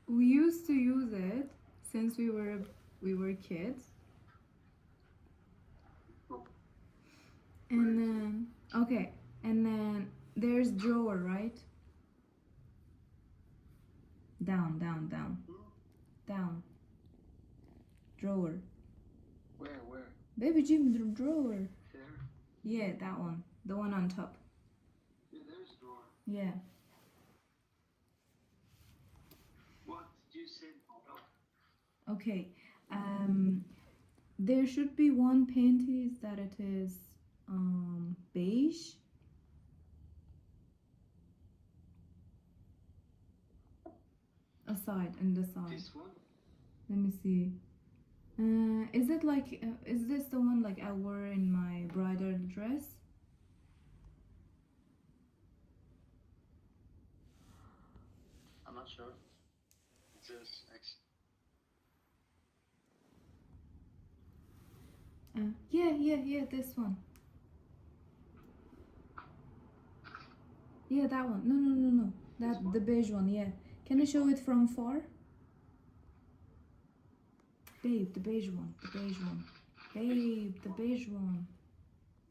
We used to use it since we were kids. And then okay, and then there's drawer, right? Down, down, down, down. Drawer. Where? Baby Jim, drawer. Here? Yeah, that one. The one on top. Yeah, there's drawer. Yeah. What did you say? Okay. There should be one panties that it is beige. In the side. This one? Let me see. Is it like is this the one like I wore in my bridal dress? I'm not sure. It says X. Yeah, this one. Yeah, that one. No. That the beige one. Yeah. Can you show it from far? Babe, the beige one. Babe, the beige one.